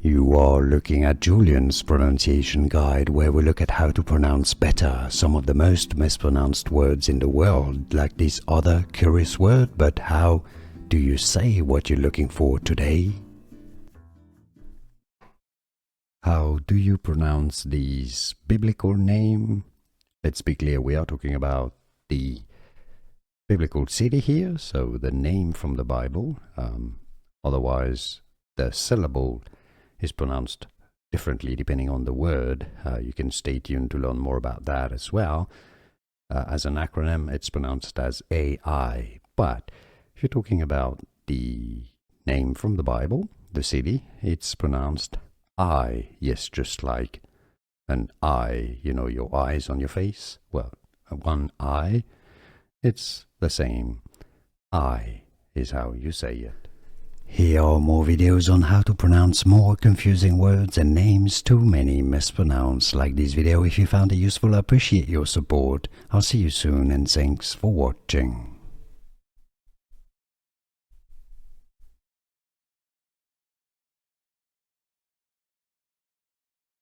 You are looking at Julian's pronunciation guide, where we look at how to pronounce better some of the most mispronounced words in the world, like this other curious word. But how do you say what you're looking for today? How do you pronounce this biblical name? Let's be clear, we are talking about the biblical city here, so the name from the Bible. Otherwise, the syllable is pronounced differently depending on the word. You can stay tuned to learn more about that as well. As an acronym, it's pronounced as AI. But if you're talking about the name from the Bible, the city, it's pronounced I. Yes, just like an eye, you know, your eyes on your face. Well, one eye, it's the same. I is how you say it. Here are more videos on how to pronounce more confusing words and names too many mispronounced. Like this video if you found it useful. I appreciate your support. I'll see you soon and thanks for watching.